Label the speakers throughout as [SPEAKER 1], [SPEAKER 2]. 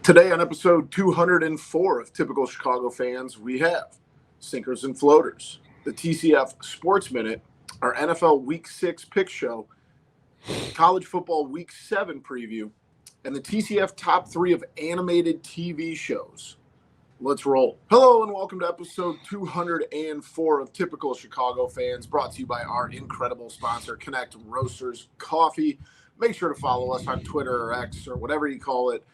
[SPEAKER 1] Today on episode 204 of Typical Chicago Fans, we have Sinkers and Floaters, the TCF Sports Minute, our NFL Week 6 pick show, college football Week 7 preview, and the TCF top 3 of animated TV shows. Let's roll. Hello and welcome to episode 204 of Typical Chicago Fans, brought to you by our incredible sponsor, Connect Roasters Coffee. Make sure to follow us on Twitter or X or whatever you call it.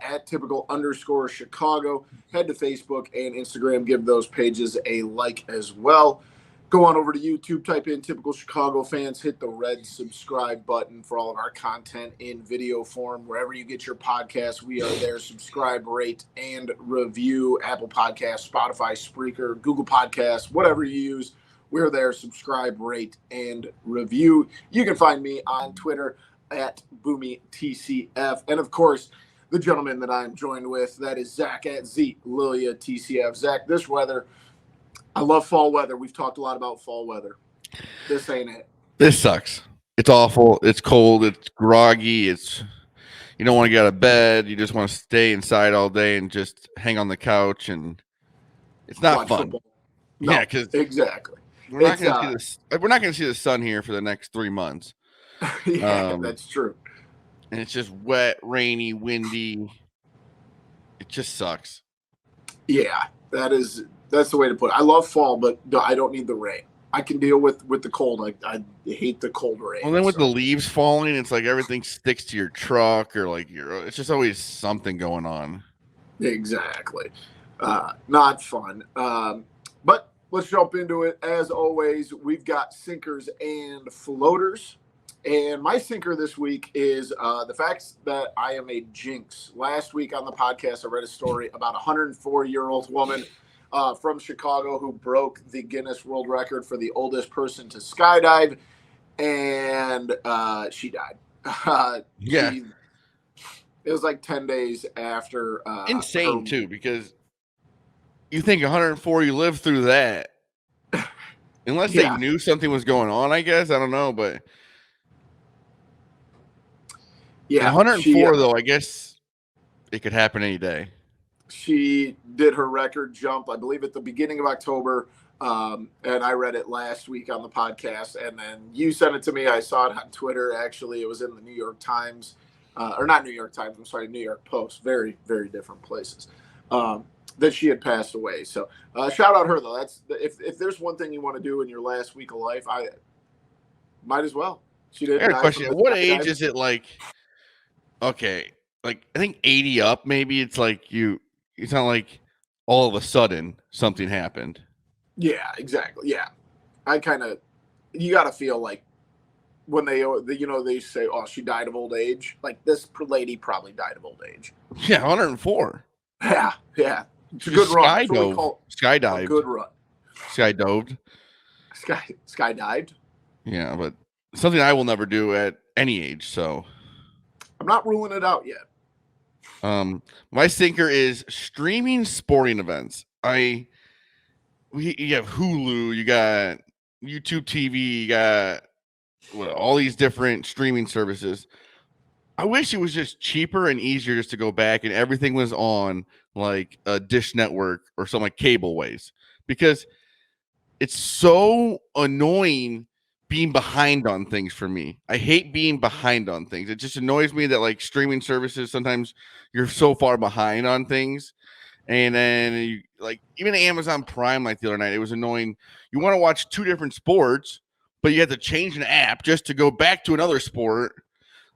[SPEAKER 1] At typical_Chicago. Head to Facebook and Instagram. Give those pages a like as well. Go on over to YouTube. Type in Typical Chicago Fans. Hit the red subscribe button for all of our content in video form. Wherever you get your podcasts, we are there. Subscribe, rate, and review. Apple Podcasts, Spotify, Spreaker, Google Podcasts, whatever you use. We're there. Subscribe, rate, and review. You can find me on Twitter at BoomyTCF. And, of course, the gentleman that I'm joined with, that is Zach at ZLiliaTCF. Zach, this weather, I love fall weather. We've talked a lot about fall weather. This ain't it.
[SPEAKER 2] This sucks. It's awful. It's cold. It's groggy. You don't want to get out of bed. You just want to stay inside all day and just hang on the couch, and it's not fun.
[SPEAKER 1] No,
[SPEAKER 2] yeah, because
[SPEAKER 1] exactly.
[SPEAKER 2] We're not going to see the sun here for the next 3 months.
[SPEAKER 1] Yeah, that's true.
[SPEAKER 2] And it's just wet, rainy, windy. It just sucks.
[SPEAKER 1] Yeah, that's the way to put it. I love fall, but I don't need the rain. I can deal with the cold. I hate the cold rain.
[SPEAKER 2] Well, then with the leaves falling, it's like everything sticks to your truck or like it's just always something going on.
[SPEAKER 1] Exactly. Not fun. But let's jump into it. As always, we've got sinkers and floaters. And my sinker this week is the fact that I am a jinx. Last week on the podcast, I read a story about a 104-year-old woman from Chicago who broke the Guinness World Record for the oldest person to skydive, and she died.
[SPEAKER 2] Yeah.
[SPEAKER 1] It was like 10 days after.
[SPEAKER 2] Insane, too, because you think 104, you lived through that. Unless they knew something was going on, I guess. I don't know, but...
[SPEAKER 1] Yeah,
[SPEAKER 2] 104 though. I guess it could happen any day.
[SPEAKER 1] She did her record jump, I believe, at the beginning of October, and I read it last week on the podcast. And then you sent it to me. I saw it on Twitter. Actually, it was in the New York Times, or not New York Times. I'm sorry, New York Post. Very, very different places. That she had passed away. So shout out her though. That's if there's one thing you want to do in your last week of life, I might as well. She did.
[SPEAKER 2] I got a question. At what age is it like? Okay, like I think 80 up, maybe it's like it's not like all of a sudden something happened.
[SPEAKER 1] Yeah, exactly. Yeah. You got to feel like when they say, oh, she died of old age. Like this lady probably died of old age.
[SPEAKER 2] Yeah, 104.
[SPEAKER 1] Yeah. It's a good run.
[SPEAKER 2] Skydived.
[SPEAKER 1] A good run.
[SPEAKER 2] Skydived.
[SPEAKER 1] Skydived.
[SPEAKER 2] Yeah, but something I will never do at any age, so...
[SPEAKER 1] I'm not ruling it out yet.
[SPEAKER 2] My sinker is streaming sporting events. You have Hulu, you got YouTube TV, you got all these different streaming services. I wish it was just cheaper and easier just to go back and everything was on like a Dish Network or some like cable ways, because it's so annoying being behind on things for me. I hate being behind on things. It just annoys me that like streaming services, sometimes you're so far behind on things. And then even Amazon Prime, like the other night, it was annoying. You want to watch 2 different sports, but you have to change an app just to go back to another sport.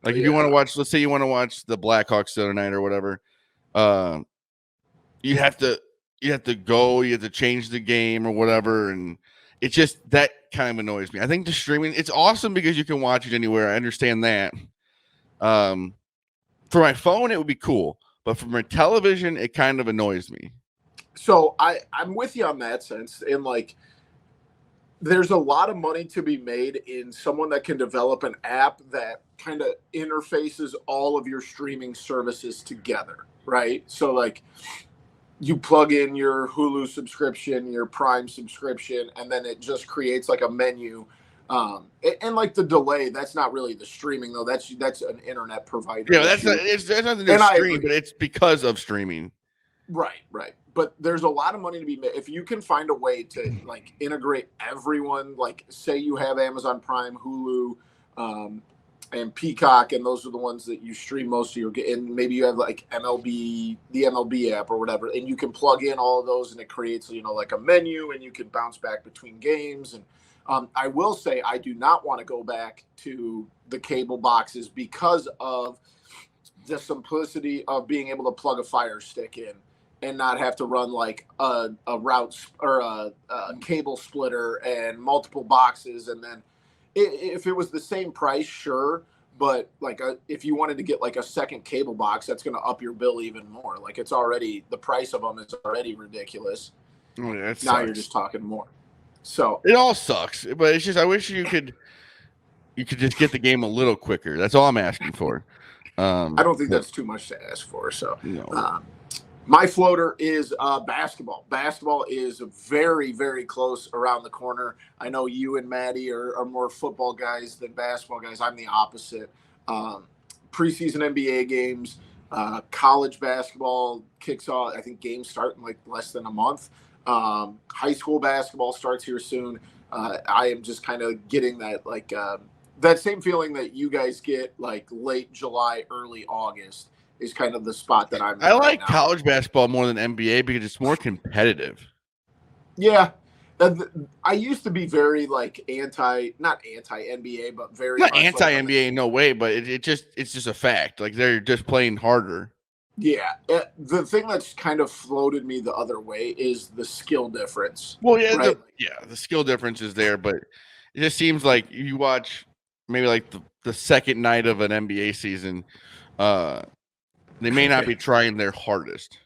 [SPEAKER 2] Like if you want to watch, let's say you want to watch the Blackhawks the other night or whatever, you have to change the game or whatever. And it's just that kind of annoys me. I think the streaming, it's awesome because you can watch it anywhere. I understand that. For my phone, it would be cool, but for my television, it kind of annoys me.
[SPEAKER 1] So I'm with you on that sense. And like, there's a lot of money to be made in someone that can develop an app that kind of interfaces all of your streaming services together, right? So like, you plug in your Hulu subscription, your Prime subscription, and then it just creates like a menu And like the delay, that's not really the streaming though. That's an internet provider
[SPEAKER 2] Yeah, that's
[SPEAKER 1] issue.
[SPEAKER 2] that's nothing to do
[SPEAKER 1] And
[SPEAKER 2] with
[SPEAKER 1] I
[SPEAKER 2] stream,
[SPEAKER 1] agree.
[SPEAKER 2] but it's because of streaming.
[SPEAKER 1] Right. But there's a lot of money to be made if you can find a way to like integrate everyone. Like, say you have Amazon Prime, Hulu, and Peacock, and those are the ones that you stream most of your. And maybe you have like MLB, the MLB app or whatever, and you can plug in all of those, and it creates like a menu, and you can bounce back between games. And I will say I do not want to go back to the cable boxes because of the simplicity of being able to plug a Fire Stick in and not have to run like a route or a cable splitter and multiple boxes. And then if it was the same price, sure. But like if you wanted to get like a second cable box, that's going to up your bill even more. Like it's already, the price of them is already ridiculous.
[SPEAKER 2] Oh, yeah, that
[SPEAKER 1] Now
[SPEAKER 2] sucks.
[SPEAKER 1] you're just talking more. So
[SPEAKER 2] it all sucks, but it's just I wish you could just get the game a little quicker. That's all I'm asking for.
[SPEAKER 1] I don't think that's too much to ask for. So
[SPEAKER 2] no.
[SPEAKER 1] My floater is basketball. Basketball is very, very close around the corner. I know you and Maddie are more football guys than basketball guys. I'm the opposite. Preseason NBA games, college basketball kicks off. I think games start in like less than a month. High school basketball starts here soon. I am just kind of getting that like that same feeling that you guys get like late July, early August is kind of the spot that I'm in.
[SPEAKER 2] I like
[SPEAKER 1] right now.
[SPEAKER 2] college basketball more than NBA because it's more competitive.
[SPEAKER 1] Yeah. I used to be very like not anti NBA, but very
[SPEAKER 2] not
[SPEAKER 1] much
[SPEAKER 2] anti NBA
[SPEAKER 1] like
[SPEAKER 2] in no way, but it's just a fact. Like they're just playing harder.
[SPEAKER 1] Yeah. The thing that's kind of floated me the other way is the skill difference.
[SPEAKER 2] Well, yeah,
[SPEAKER 1] right?
[SPEAKER 2] the skill difference is there, but it just seems like you watch maybe like the second night of an NBA season, they may not be trying their hardest.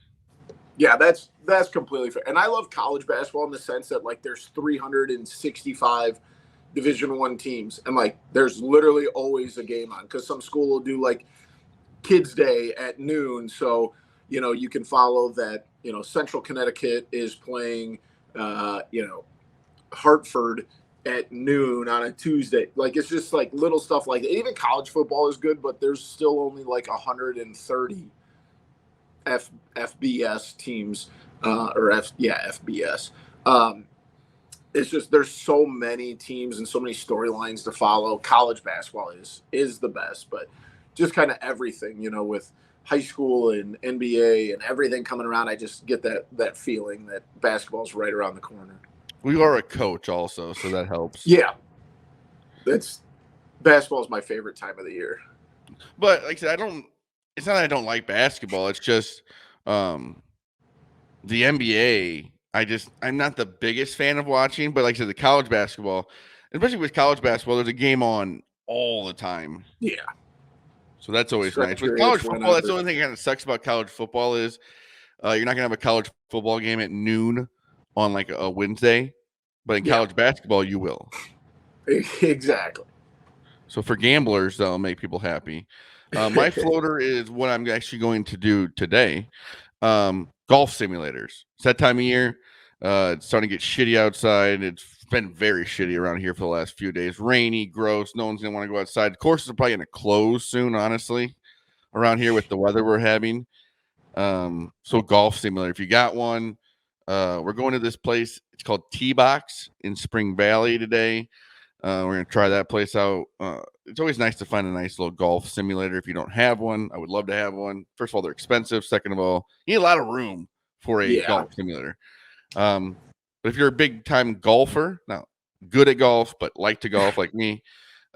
[SPEAKER 1] Yeah, that's completely fair. And I love college basketball in the sense that like there's 365 Division I teams, and like there's literally always a game on because some school will do like Kids Day at noon, so you can follow that. Central Connecticut is playing, Hartford at noon on a Tuesday. Like it's just like little stuff like that. Even college football is good, but there's still only like 130 FBS teams, FBS. It's just there's so many teams and so many storylines to follow. College basketball is the best, but just kind of everything, with high school and NBA and everything coming around, I just get that feeling that basketball's right around the corner.
[SPEAKER 2] We are a coach also, so that helps.
[SPEAKER 1] Yeah, basketball is my favorite time of the year.
[SPEAKER 2] But like I said, it's not that I don't like basketball. It's just the NBA. I'm not the biggest fan of watching, but like I said, the college basketball, especially with college basketball, there's a game on all the time.
[SPEAKER 1] Yeah.
[SPEAKER 2] So that's always nice. With college football, that's the only thing that kind of sucks about college football is you're not gonna have a college football game at noon on like a Wednesday, but in college basketball, you will.
[SPEAKER 1] Exactly.
[SPEAKER 2] So for gamblers, that'll make people happy. My floater is what I'm actually going to do today. Golf simulators. It's that time of year. It's starting to get shitty outside. It's been very shitty around here for the last few days. Rainy, gross. No one's going to want to go outside. The courses are probably going to close soon, honestly, around here with the weather we're having. So golf simulator. If you got one, we're going to this place. It's called T-Box in Spring Valley today. We're going to try that place out. It's always nice to find a nice little golf simulator. If you don't have one, I would love to have one. First of all, they're expensive. Second of all, you need a lot of room for a golf simulator. But if you're a big time golfer, now good at golf, but like to golf like me,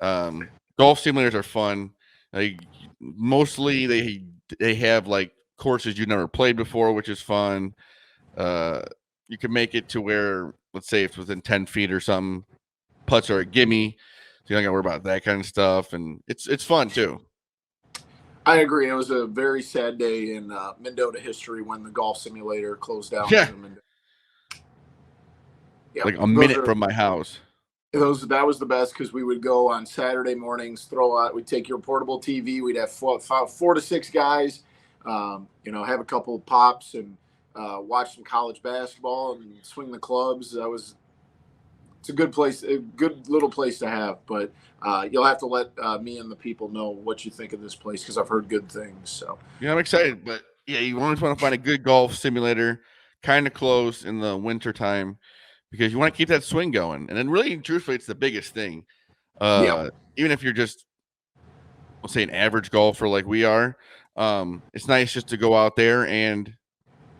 [SPEAKER 2] golf simulators are fun. Mostly they have like courses you've never played before, which is fun. You can make it to where, let's say it's within 10 feet or something. Putts are a gimme, so you don't got to worry about that kind of stuff, and it's fun too.
[SPEAKER 1] I agree. It was a very sad day in Mendota history when the golf simulator closed down.
[SPEAKER 2] Yeah, like a minute from my house.
[SPEAKER 1] That was the best because we would go on Saturday mornings, we'd take your portable TV. We'd have 4 to 6 guys, have a couple of pops and watch some college basketball and swing the clubs. That was it's a good place, a good little place to have. But you'll have to let me and the people know what you think of this place because I've heard good things. So
[SPEAKER 2] Yeah, I'm excited, but yeah, you always want to find a good golf simulator, kind of close in the winter time, because you want to keep that swing going. And then, really, truthfully, it's the biggest thing.
[SPEAKER 1] yeah,
[SPEAKER 2] Even if you're just, let's say, an average golfer like we are, it's nice just to go out there and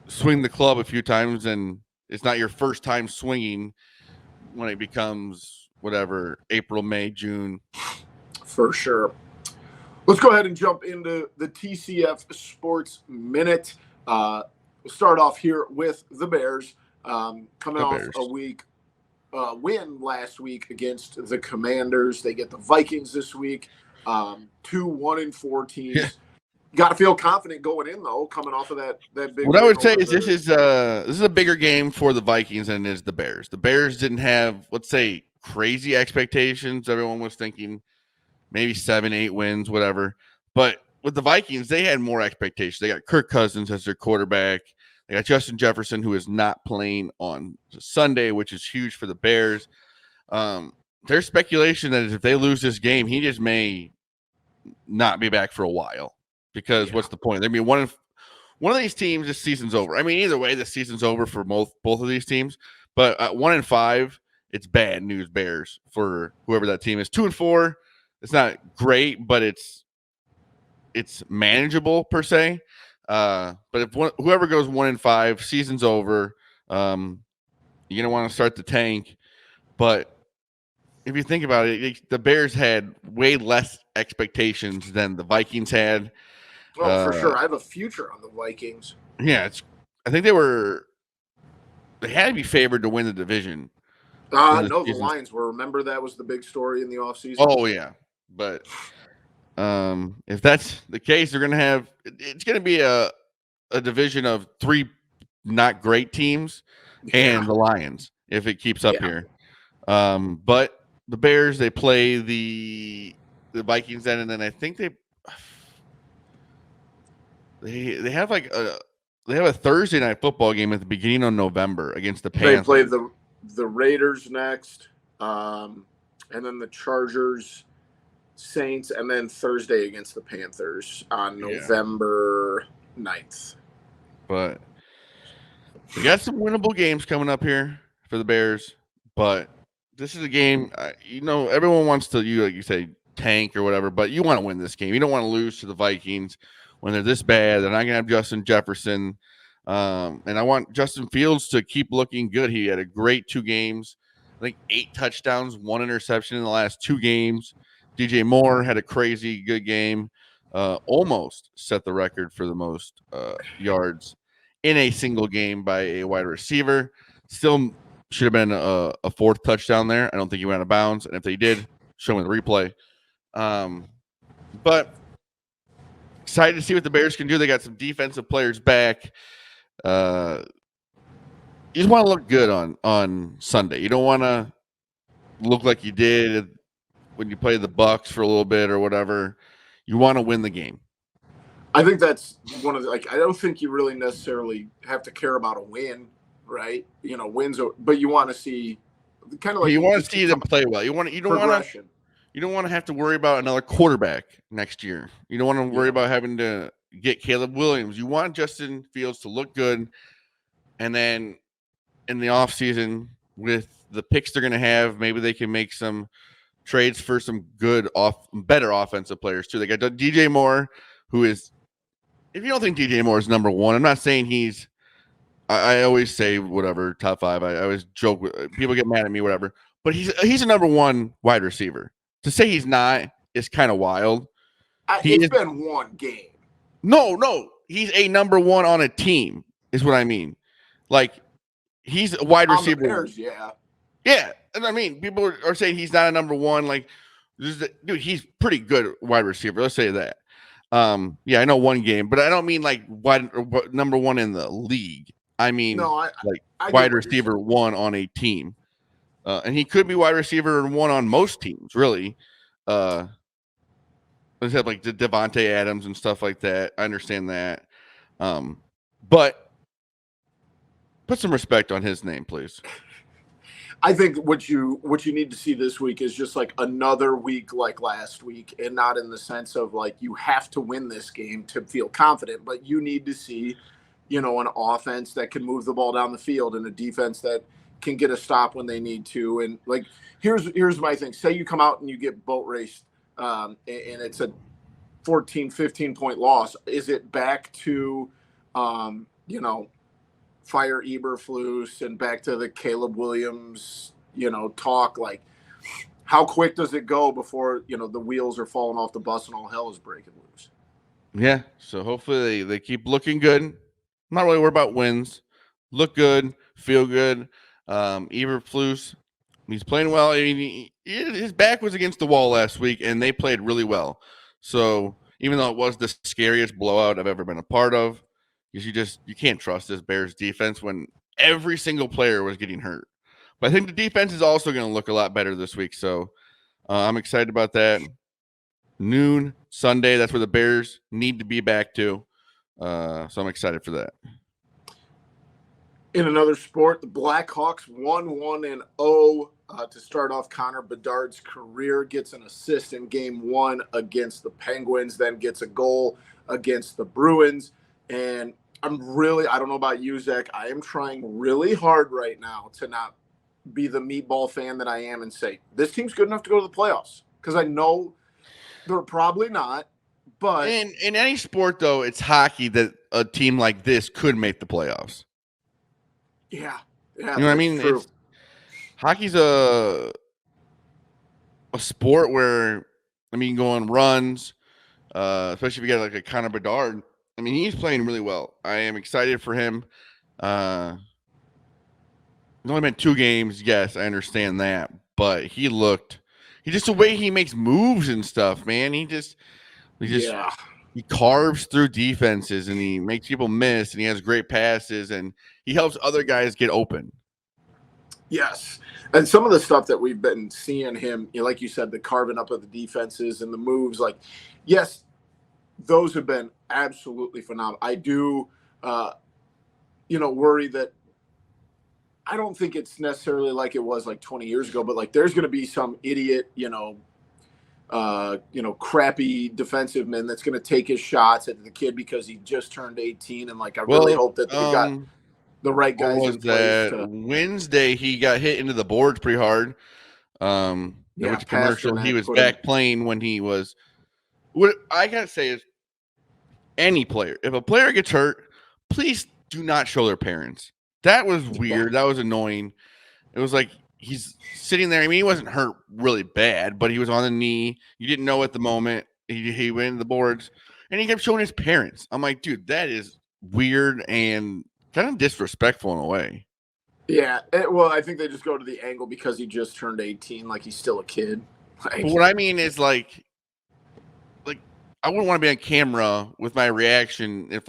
[SPEAKER 2] swing the club a few times, and it's not your first time swinging when it becomes whatever April, May, June.
[SPEAKER 1] for sure. Let's go ahead and jump into the TCF Sports Minute. We'll start off here with the Bears coming off a win last week against the Commanders. They get the Vikings this week. 2 1-4 teams.
[SPEAKER 2] Yeah.
[SPEAKER 1] Got to feel confident going in though, coming off of that big.
[SPEAKER 2] What I would say is this is a bigger game for the Vikings than it is the Bears. The Bears didn't have, let's say, crazy expectations. Everyone was thinking maybe 7-8 wins, whatever. But with the Vikings, they had more expectations. They got Kirk Cousins as their quarterback. They got Justin Jefferson, who is not playing on Sunday, which is huge for the Bears. There's speculation that if they lose this game, he just may not be back for a while. Because what's the point? I mean, one of these teams, this season's over. I mean, either way, the season's over for both of these teams. But 1-5, it's bad news Bears for whoever that team is. 2-4, it's not great, but it's manageable per se. But if whoever goes 1-5, season's over. You're gonna want to start the tank. But if you think about it, the Bears had way less expectations than the Vikings had.
[SPEAKER 1] Oh, for sure. I have a future on the Vikings.
[SPEAKER 2] Yeah, I think they had to be favored to win the division.
[SPEAKER 1] No, the Lions were. Remember that was the big story in the offseason?
[SPEAKER 2] Oh, yeah. But if that's the case, it's going to be a division of 3 not great teams and the Lions if it keeps up here. But the Bears, they play the Vikings then, and then I think they have they have a Thursday night football game at the beginning of November against the Panthers.
[SPEAKER 1] They play the Raiders next, and then the Chargers, Saints, and then Thursday against the Panthers on November 9th.
[SPEAKER 2] But we got some winnable games coming up here for the Bears, but this is a game, everyone wants to, like you say, tank or whatever, but you want to win this game. You don't want to lose to the Vikings when they're this bad. They're not going to have Justin Jefferson. And I want Justin Fields to keep looking good. He had a great 2 games. I think 8 touchdowns, 1 interception in the last 2 games. DJ Moore had a crazy good game. Almost set the record for the most yards in a single game by a wide receiver. Still should have been a 4th touchdown there. I don't think he went out of bounds. And if they did, show me the replay. But excited to see what the Bears can do. They got some defensive players back. You just want to look good on Sunday. You don't want to look like you did when you played the Bucs for a little bit or whatever. You want to win the game.
[SPEAKER 1] I think that's one of the, I don't think you really necessarily have to care about a win, right? Wins, but you want to see kind of like
[SPEAKER 2] you want to see them play well. You don't want to have to worry about another quarterback next year. You don't want to worry about having to get Caleb Williams. You want Justin Fields to look good. And then in the offseason, with the picks they're going to have, maybe they can make some trades for some better offensive players too. They got DJ Moore, who is, if you don't think DJ Moore is number 1, I'm not saying he's, I always say whatever, top 5. I always joke with people, get mad at me, whatever. But he's a number 1 wide receiver. To say he's not is kind of wild.
[SPEAKER 1] It's been 1 game.
[SPEAKER 2] No. He's a number 1 on a team, is what I mean. Like, he's a wide receiver.
[SPEAKER 1] Bears, yeah.
[SPEAKER 2] Yeah. And I mean, people are saying he's not a number 1. Like, dude, he's pretty good wide receiver. Let's say that. Yeah, I know 1 game, but I don't mean like number 1 in the league. I mean, I wide receiver 1 on a team. And he could be wide receiver 1 on most teams, really. Let's have like the Devontae Adams and stuff like that. I understand that. But put some respect on his name, please.
[SPEAKER 1] I think what you need to see this week is just like another week like last week, and not in the sense of like you have to win this game to feel confident, but you need to see, an offense that can move the ball down the field and a defense that can get a stop when they need to. And like here's my thing. Say you come out and you get boat raced, and it's a 14, 15-point loss. Is it back to fire Eberflus and back to the Caleb Williams, talk? Like, how quick does it go before, the wheels are falling off the bus and all hell is breaking loose?
[SPEAKER 2] Yeah. So hopefully they keep looking good. I'm not really worried about wins. Look good, feel good. Eberflus, he's playing well. I mean, his back was against the wall last week, and they played really well. So even though it was the scariest blowout I've ever been a part of, because you can't trust this Bears defense when every single player was getting hurt. But I think the defense is also going to look a lot better this week. So I'm excited about that. Noon Sunday, that's where the Bears need to be back to. So I'm excited for that.
[SPEAKER 1] In another sport, the Blackhawks 1-1-0 to start off Connor Bedard's career. Gets an assist in Game 1 against the Penguins, then gets a goal against the Bruins. And I don't know about you, Zach, I am trying really hard right now to not be the meatball fan that I am and say, this team's good enough to go to the playoffs. Because I know they're probably not. But
[SPEAKER 2] in any sport, though, it's hockey that a team like this could make the playoffs.
[SPEAKER 1] Yeah.
[SPEAKER 2] You know what I mean? Hockey's a sport where, you go on runs, especially if you got like a Connor Bedard. He's playing really well. I am excited for him. It's only been 2 games. Yes, I understand that. But just the way he makes moves and stuff, man. He carves through defenses and he makes people miss and he has great passes and he helps other guys get open.
[SPEAKER 1] Yes. And some of the stuff that we've been seeing him, like you said, the carving up of the defenses and the moves, like, yes, those have been absolutely phenomenal. I do, worry that I don't think it's necessarily like it was like 20 years ago, but like there's going to be some idiot, crappy defensive man that's going to take his shots at the kid because he just turned 18. And like, I really hope that they got the right guys in place.
[SPEAKER 2] Wednesday, he got hit into the boards pretty hard. Which commercial he was back playing when he was. What I got to say is, any player, if a player gets hurt, please do not show their parents. That was weird. That was annoying. It was like he's sitting there. He wasn't hurt really bad, but he was on the knee. You didn't know at the moment. He went into the boards, and he kept showing his parents. I'm like, dude, that is weird and kind of disrespectful in a way.
[SPEAKER 1] Yeah. Well, I think they just go to the angle because he just turned 18, like he's still a kid.
[SPEAKER 2] But what I mean is like I wouldn't want to be on camera with my reaction if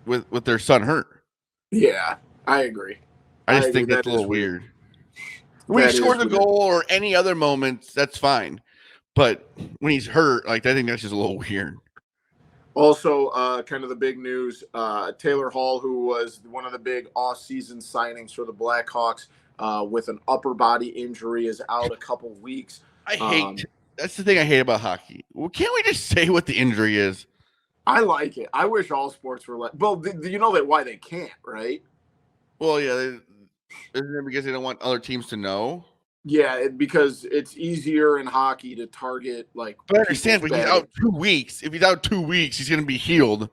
[SPEAKER 2] with their son hurt.
[SPEAKER 1] Yeah, I agree.
[SPEAKER 2] I just think that's a little weird. When he scores a goal or any other moments, that's fine. But when he's hurt, I think that's just a little weird.
[SPEAKER 1] Also, kind of the big news, Taylor Hall, who was one of the big off-season signings for the Blackhawks with an upper body injury, is out a couple weeks.
[SPEAKER 2] That's the thing I hate about hockey. Well, can't we just say what the injury is?
[SPEAKER 1] I like it. I wish all sports were like. Well, you know that why they can't, right?
[SPEAKER 2] Well, yeah, isn't it because they don't want other teams to know?
[SPEAKER 1] Yeah, because it's easier in hockey to target like.
[SPEAKER 2] But I understand, but he's out 2 weeks. If he's out 2 weeks, he's going to be healed.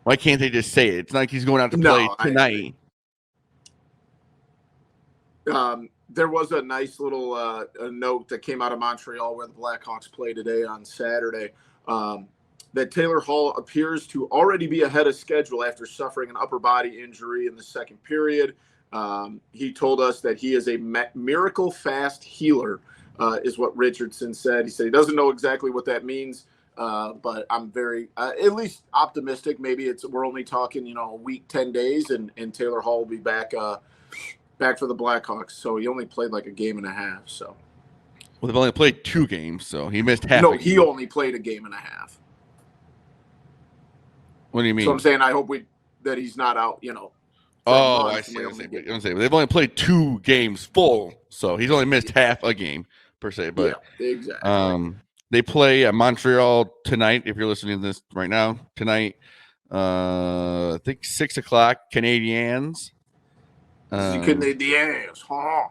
[SPEAKER 2] Why can't they just say it? It's not like he's going out to play tonight.
[SPEAKER 1] There was a nice little a note that came out of Montreal where the Blackhawks play today on Saturday. That Taylor Hall appears to already be ahead of schedule after suffering an upper body injury in the second period. He told us that he is a miracle fast healer, is what Richardson said. He said he doesn't know exactly what that means, but I'm very at least optimistic. Maybe we're only talking a week, 10 days, and Taylor Hall will be back for the Blackhawks. So he only played like a game and a half. So
[SPEAKER 2] they've only played 2 games, so he missed half.
[SPEAKER 1] No, he only played a game and a half.
[SPEAKER 2] What do you mean?
[SPEAKER 1] So I'm saying I hope that he's not out, for a
[SPEAKER 2] Oh,
[SPEAKER 1] month.
[SPEAKER 2] I see. I was going to say, they've only played 2 games full, so he's only missed half a game per se. But
[SPEAKER 1] yeah, exactly.
[SPEAKER 2] they play at Montreal tonight. If you're listening to this right now, tonight, I think 6:00 Canadians.
[SPEAKER 1] Canadians, huh?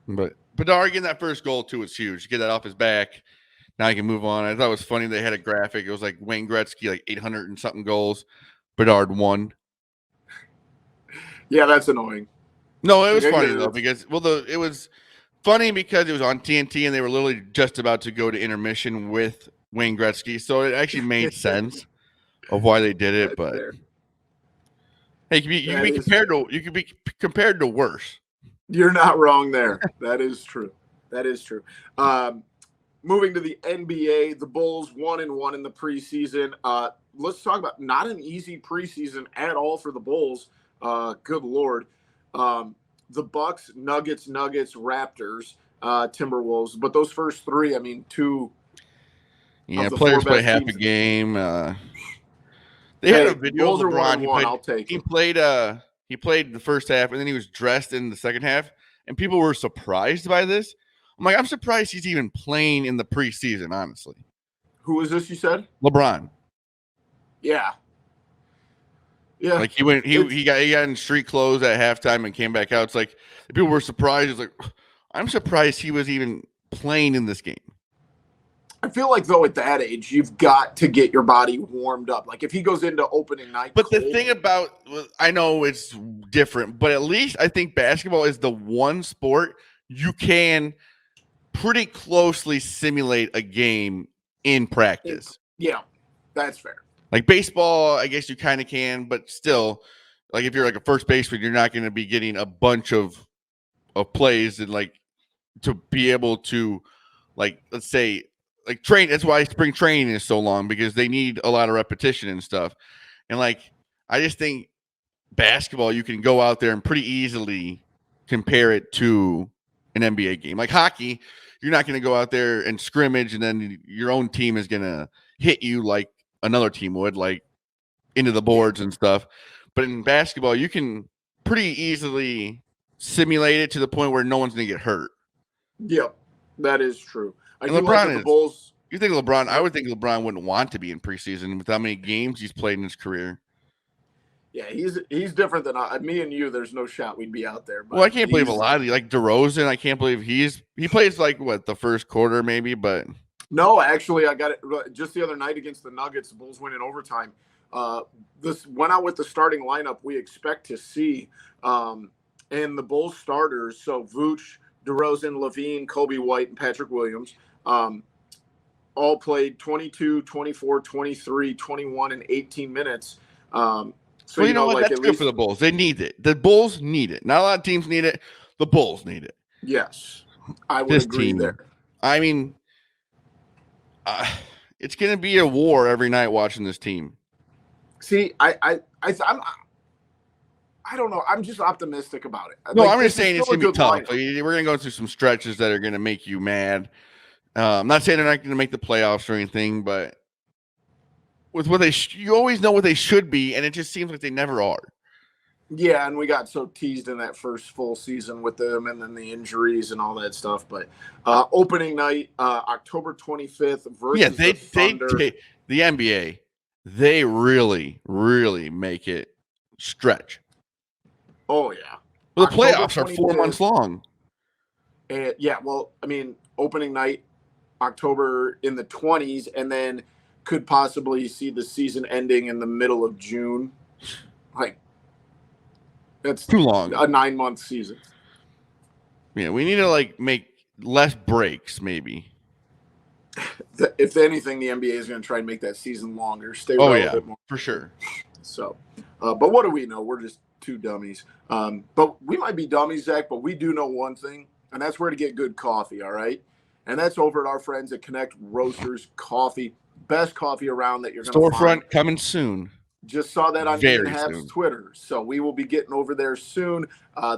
[SPEAKER 2] But Bedard getting that first goal too was huge. Get that off his back. Now he can move on. I thought it was funny they had a graphic. It was like Wayne Gretzky, like 800 and something goals. Bedard won.
[SPEAKER 1] Yeah, that's annoying.
[SPEAKER 2] No, it was funny though because it was funny because it was on TNT and they were literally just about to go to intermission with Wayne Gretzky, so it actually made sense of why they did it. But
[SPEAKER 1] fair.
[SPEAKER 2] hey, you could be compared to worse.
[SPEAKER 1] You're not wrong there. That is true. That is true. Moving to the NBA, the Bulls 1-1 in the preseason. Let's talk about not an easy preseason at all for the Bulls. Good Lord. The Bucks, Nuggets, Raptors, Timberwolves. But those first 3, I mean, 2.
[SPEAKER 2] Yeah, players play half a game. They had a video
[SPEAKER 1] Bulls
[SPEAKER 2] of LeBron.
[SPEAKER 1] Are 1-1, I'll take it.
[SPEAKER 2] He played the first half, and then he was dressed in the second half, and people were surprised by this. I'm like, I'm surprised he's even playing in the preseason, honestly.
[SPEAKER 1] Who is this you said?
[SPEAKER 2] LeBron.
[SPEAKER 1] Yeah. Yeah.
[SPEAKER 2] Like he got in street clothes at halftime and came back out. It's like people were surprised. It's like, I'm surprised he was even playing in this game.
[SPEAKER 1] I feel like, though, at that age, you've got to get your body warmed up. Like, if he goes into opening night.
[SPEAKER 2] But the thing about, I know it's different, but at least I think basketball is the one sport you can pretty closely simulate a game in practice.
[SPEAKER 1] Yeah, that's fair.
[SPEAKER 2] Like baseball, I guess you kind of can, but still, like if you're like a first baseman, you're not going to be getting a bunch of plays and like to be able to, like, let's say, like train. That's why spring training is so long, because they need a lot of repetition and stuff. And like, I just think basketball, you can go out there and pretty easily compare it to an NBA game. Like hockey, you're not going to go out there and scrimmage and then your own team is going to hit you like another team would, like into the boards and stuff. But in basketball, you can pretty easily simulate it to the point where no one's going to get hurt.
[SPEAKER 1] Yep, that is true.
[SPEAKER 2] And LeBron the Bulls. You think LeBron? I would think LeBron wouldn't want to be in preseason with how many games he's played in his career.
[SPEAKER 1] Yeah, he's different than me and you. There's no shot we'd be out there. But
[SPEAKER 2] well, I can't believe a lot of like DeRozan. I can't believe he plays like the first quarter maybe, but
[SPEAKER 1] no, actually, I got it just the other night against the Nuggets. The Bulls win in overtime. This went out with the starting lineup we expect to see, and the Bulls starters. So Vooch, DeRozan, Levine, Kobe White, and Patrick Williams. All played 22, 24, 23, 21, and 18 minutes. So
[SPEAKER 2] well, you know what? Like, that's good for the Bulls. They need it. The Bulls need it. Not a lot of teams need it. The Bulls need it.
[SPEAKER 1] Yes, I would agree there. I
[SPEAKER 2] mean, it's going to be a war every night watching this team.
[SPEAKER 1] See, I'm I don't know. I'm just optimistic about it.
[SPEAKER 2] No, I'm just saying it's going to be tough. Like, we're going to go through some stretches that are going to make you mad. I'm not saying they're not going to make the playoffs or anything, but with what you always know what they should be, and it just seems like they never are.
[SPEAKER 1] Yeah, and we got so teased in that first full season with them, and then the injuries and all that stuff. But opening night, October 25th versus the Thunder.
[SPEAKER 2] The NBA, they really, really make it stretch.
[SPEAKER 1] Oh yeah.
[SPEAKER 2] Well, the playoffs are 4 months long.
[SPEAKER 1] And yeah, well, I mean, opening night, October in the 20s, and then could possibly see the season ending in the middle of June. Like, that's
[SPEAKER 2] too long.
[SPEAKER 1] A 9-month season.
[SPEAKER 2] Yeah, we need to make less breaks, maybe.
[SPEAKER 1] If anything, the NBA is going to try and make that season longer. Stay relevant more.
[SPEAKER 2] For sure.
[SPEAKER 1] So, but what do we know? We're just two dummies. But we might be dummies, Zach, but we do know one thing, and that's where to get good coffee, all right? And that's over at our friends at Connect Roasters Coffee. Best coffee around that you're going to find.
[SPEAKER 2] Storefront coming soon.
[SPEAKER 1] Just saw that on Ian Happ's Twitter. So we will be getting over there soon.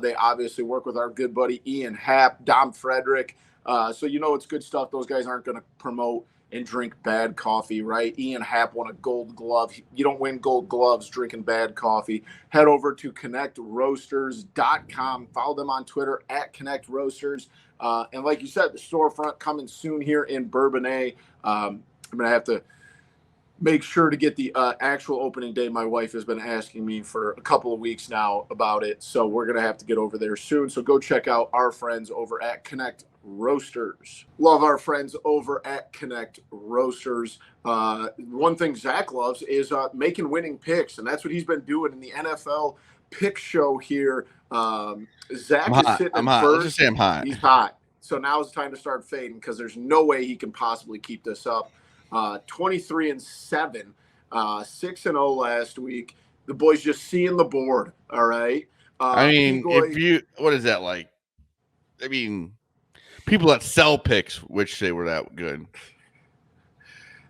[SPEAKER 1] They obviously work with our good buddy Ian Happ, Dom Frederick. So you know it's good stuff. Those guys aren't going to promote and drink bad coffee, right? Ian Happ won a gold glove. You don't win gold gloves drinking bad coffee. Head over to connectroasters.com. Follow them on Twitter at Connect Roasters. And like you said, the storefront coming soon here in Bourbonnais. I'm going to have to make sure to get the actual opening day. My wife has been asking me for a couple of weeks now about it, so we're going to have to get over there soon. So go check out our friends over at Connect Roasters. Love our friends over at Connect Roasters. One thing Zach loves is making winning picks, and that's what he's been doing in the NFL pick show here. Zach is sitting in
[SPEAKER 2] hot.
[SPEAKER 1] first.
[SPEAKER 2] Let's just say I'm hot.
[SPEAKER 1] He's hot. So now it's time to start fading because there's no way he can possibly keep this up. 23-7, 6-0 last week. The boys just seeing the board. All right.
[SPEAKER 2] I mean, what is that like? I mean, people that sell picks, which they were that good.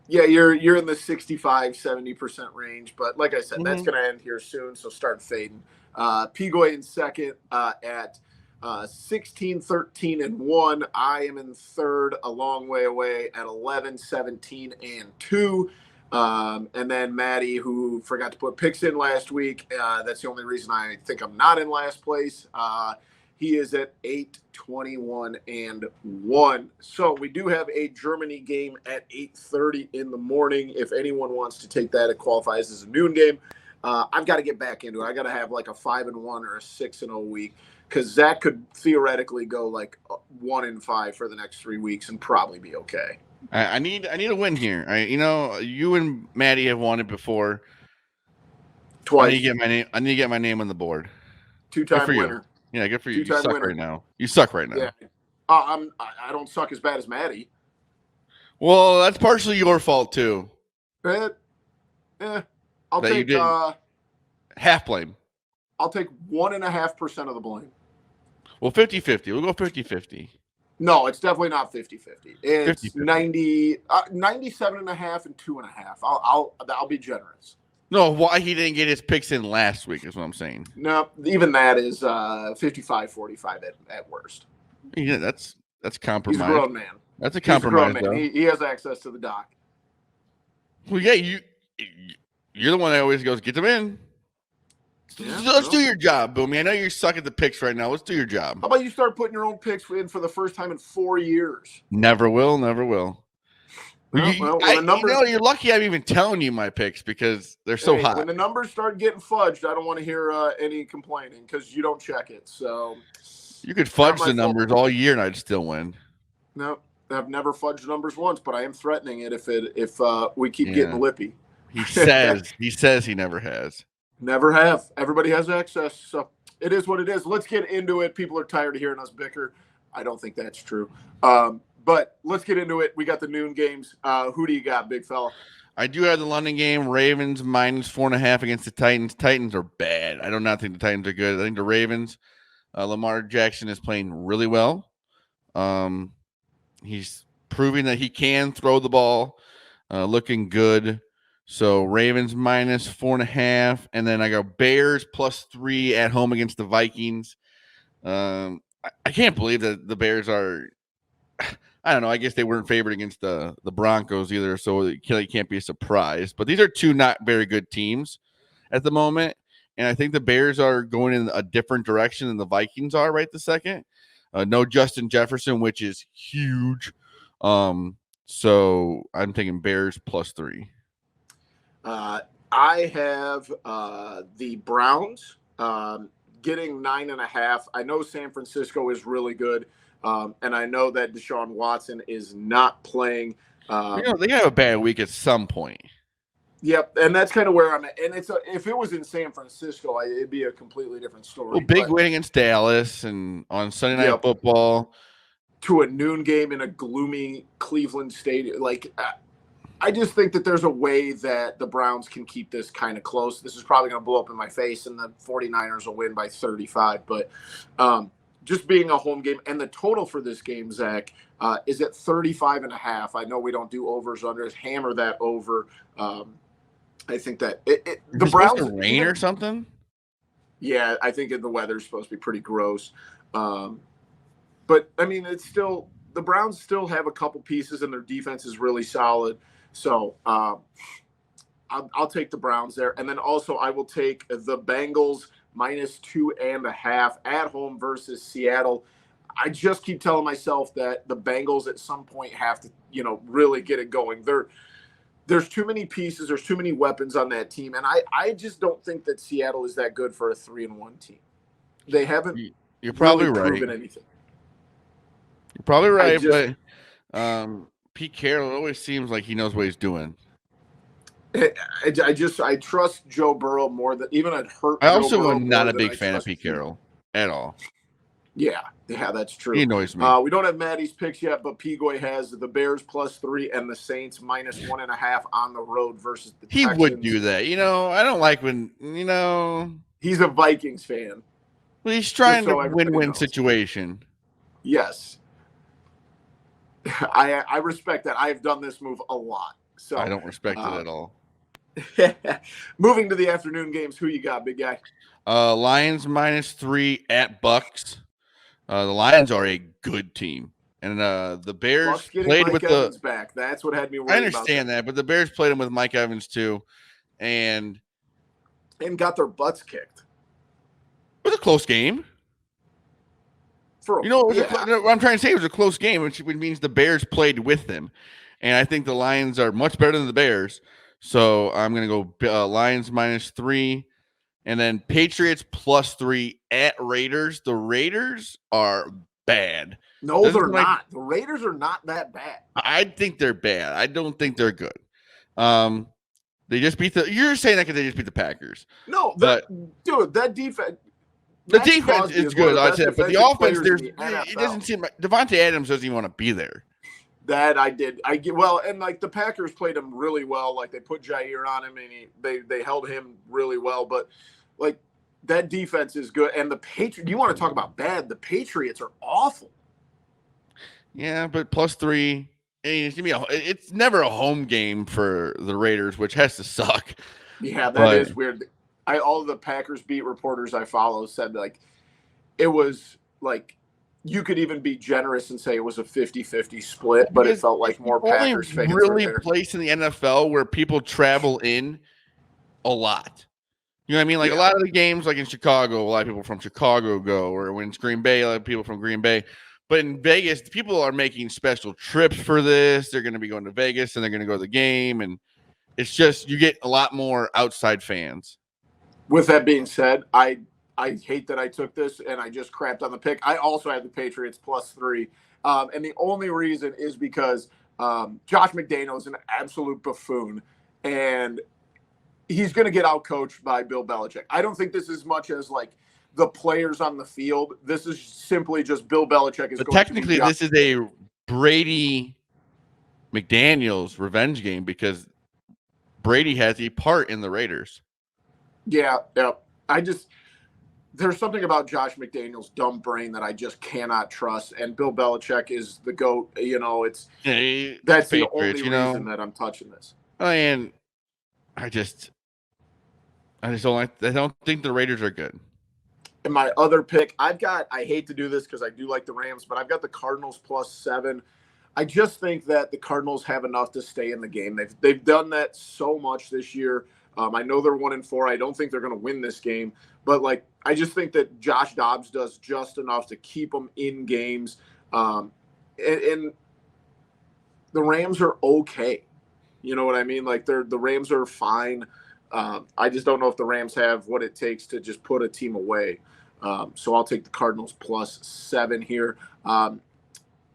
[SPEAKER 1] Yeah, you're in the 65-70% range, but like I said, that's going to end here soon. So start fading. Pigoy in second at 16-13-1. I am in third, a long way away at 11-17-2. And then Maddie, who forgot to put picks in last week. That's the only reason I think I'm not in last place. He is at 8-21-1. So we do have a Germany game at 8:30 in the morning. If anyone wants to take that, it qualifies as a noon game. I've got to get back into it. I got to have like a 5-1 or a 6-0 week, because Zach could theoretically go like 1-5 for the next 3 weeks and probably be okay.
[SPEAKER 2] I need a win here. You and Maddie have won it before.
[SPEAKER 1] Twice.
[SPEAKER 2] I need to get my name on the board.
[SPEAKER 1] Two-time winner.
[SPEAKER 2] Yeah, good for you.
[SPEAKER 1] Two-time
[SPEAKER 2] You suck
[SPEAKER 1] winner.
[SPEAKER 2] right now. You suck right now.
[SPEAKER 1] Yeah. I don't suck as bad as Maddie.
[SPEAKER 2] Well, that's partially your fault too.
[SPEAKER 1] I'll
[SPEAKER 2] that
[SPEAKER 1] take
[SPEAKER 2] half blame.
[SPEAKER 1] I'll take 1.5% of the blame.
[SPEAKER 2] Well, 50-50. We'll go 50-50.
[SPEAKER 1] No, it's definitely not 50-50. It's
[SPEAKER 2] 50-50.
[SPEAKER 1] 97.5 and 2.5. I'll be generous.
[SPEAKER 2] No, why he didn't get his picks in last week is what I'm saying.
[SPEAKER 1] No, even that is 55-45 at worst.
[SPEAKER 2] Yeah, that's compromise.
[SPEAKER 1] He's a grown man.
[SPEAKER 2] That's a compromise.
[SPEAKER 1] He's a grown man. He has access to the dock.
[SPEAKER 2] Well, yeah, you're the one that always goes, get them in.
[SPEAKER 1] Yeah,
[SPEAKER 2] Let's do your job, Boomy. I know you suck at the picks right now. Let's do your job.
[SPEAKER 1] How about you start putting your own picks in for the first time in 4 years?
[SPEAKER 2] Never will. You're lucky I'm even telling you my picks because they're so hot.
[SPEAKER 1] When the numbers start getting fudged, I don't want to hear any complaining because you don't check it. So
[SPEAKER 2] you could fudge the numbers all year and I'd still win.
[SPEAKER 1] No, I've never fudged numbers once, but I am threatening it if we keep getting lippy.
[SPEAKER 2] He says he never has.
[SPEAKER 1] Never have. Everybody has access, so it is what it is. Let's get into it. People are tired of hearing us bicker. I don't think that's true. But let's get into it. We got the noon games. Who do you got, big fella?
[SPEAKER 2] I do have the London game. Ravens -4.5 against the Titans. Titans are bad. I do not think the Titans are good. I think the Ravens. Lamar Jackson is playing really well. He's proving that he can throw the ball. Looking good. So Ravens -4.5, and then I go Bears +3 at home against the Vikings. I can't believe that the Bears are. I don't know. I guess they weren't favored against the Broncos either, so it can't be a surprise. But these are two not very good teams at the moment, and I think the Bears are going in a different direction than the Vikings are right this second. No Justin Jefferson, which is huge. So I'm taking Bears +3.
[SPEAKER 1] I have the Browns getting 9.5. I know San Francisco is really good. And I know that Deshaun Watson is not playing.
[SPEAKER 2] They have a bad week at some point.
[SPEAKER 1] Yep, and that's kind of where I'm at. And if it was in San Francisco, it'd be a completely different story.
[SPEAKER 2] Well, big win against Dallas and on Sunday Night Football.
[SPEAKER 1] To a noon game in a gloomy Cleveland stadium. I just think that there's a way that the Browns can keep this kind of close. This is probably going to blow up in my face, and the 49ers will win by 35. But just being a home game, and the total for this game, Zach, is at 35.5. I know we don't do overs, unders. Hammer that over. I think that the Browns
[SPEAKER 2] supposed to rain or something.
[SPEAKER 1] Yeah, I think the weather's supposed to be pretty gross. But I mean, it's still the Browns still have a couple pieces, and their defense is really solid. So I'll take the Browns there. And then also I will take the Bengals -2.5 at home versus Seattle. I just keep telling myself that the Bengals at some point have to, really get it going. There's too many pieces. There's too many weapons on that team. And I just don't think that Seattle is that good for a 3-1 team. They haven't
[SPEAKER 2] You're probably
[SPEAKER 1] really
[SPEAKER 2] right.
[SPEAKER 1] proven anything.
[SPEAKER 2] You're probably right, but Pete Carroll always seems like he knows what he's doing.
[SPEAKER 1] I trust Joe Burrow more than even I'd hurt.
[SPEAKER 2] I also
[SPEAKER 1] Joe Burrow
[SPEAKER 2] am not
[SPEAKER 1] more
[SPEAKER 2] a
[SPEAKER 1] than
[SPEAKER 2] big
[SPEAKER 1] I
[SPEAKER 2] fan of
[SPEAKER 1] trust
[SPEAKER 2] Pete
[SPEAKER 1] you.
[SPEAKER 2] Carroll at all.
[SPEAKER 1] Yeah, that's true.
[SPEAKER 2] He annoys me.
[SPEAKER 1] We don't have Maddie's picks yet, but Pigoy has the Bears +3 and the Saints -1.5 on the road versus the Texans.
[SPEAKER 2] He would do that. I don't like when,
[SPEAKER 1] He's a Vikings fan.
[SPEAKER 2] Well, he's trying
[SPEAKER 1] so
[SPEAKER 2] to
[SPEAKER 1] everybody
[SPEAKER 2] win-win
[SPEAKER 1] knows.
[SPEAKER 2] situation.
[SPEAKER 1] Yes. I respect that. I have done this move a lot. So
[SPEAKER 2] I don't respect it at all.
[SPEAKER 1] Moving to the afternoon games, who you got, big guy?
[SPEAKER 2] Lions -3 at Bucks. The Lions are a good team, and the Bears played
[SPEAKER 1] Mike
[SPEAKER 2] with
[SPEAKER 1] Evans back. That's what had me worried.
[SPEAKER 2] I understand that, but the Bears played him with Mike Evans too, and
[SPEAKER 1] got their butts kicked.
[SPEAKER 2] It was a close game. What I'm trying to say, it was a close game, which means the Bears played with them, and I think the Lions are much better than the Bears. So I'm going to go Lions -3. And then Patriots +3 at Raiders. The Raiders are bad.
[SPEAKER 1] No, they're not. The Raiders are not that bad.
[SPEAKER 2] I think they're bad. I don't think they're good. They just beat you're saying that because they just beat the Packers.
[SPEAKER 1] No, that defense.
[SPEAKER 2] The defense is good, I said, but the offense, it doesn't seem like Devontae Adams doesn't even want to be there.
[SPEAKER 1] That I did. And the Packers played him really well. Like they put Jair on him, and they held him really well. But that defense is good. And the Patriots. You want to talk about bad? The Patriots are awful.
[SPEAKER 2] Yeah, but +3. It's never a home game for the Raiders, which has to suck.
[SPEAKER 1] Yeah, that is weird. All of the Packers beat reporters I follow said it was you could even be generous and say it was a 50-50 split, but it felt like more Packers fans
[SPEAKER 2] really
[SPEAKER 1] were there.
[SPEAKER 2] Place in the NFL where people travel in a lot. You know what I mean? A lot of the games, like in Chicago, a lot of people from Chicago go, or when it's Green Bay, a lot of people from Green Bay. But in Vegas, people are making special trips for this. They're going to be going to Vegas, and they're going to go to the game, and it's just you get a lot more outside fans. With
[SPEAKER 1] that being said, I hate that I took this and I just crapped on the pick. I also had the Patriots +3. And the only reason is because Josh McDaniel is an absolute buffoon, and he's going to get outcoached by Bill Belichick. I don't think this is much as the players on the field. This is simply just Bill Belichick is
[SPEAKER 2] but
[SPEAKER 1] going
[SPEAKER 2] technically
[SPEAKER 1] to
[SPEAKER 2] this is a Brady McDaniels revenge game because Brady has a part in the Raiders.
[SPEAKER 1] Yeah. There's something about Josh McDaniels' dumb brain that I just cannot trust, and Bill Belichick is the GOAT. That's the only reason that I'm touching this.
[SPEAKER 2] And I just don't I don't think the Raiders are good.
[SPEAKER 1] And my other pick, I hate to do this because I do like the Rams, but I've got the Cardinals +7. I just think that the Cardinals have enough to stay in the game. They've done that so much this year. I know they're 1-4. I don't think they're going to win this game, but I just think that Josh Dobbs does just enough to keep them in games. And the Rams are okay. You know what I mean? The Rams are fine. I just don't know if the Rams have what it takes to just put a team away. So I'll take the Cardinals +7 here.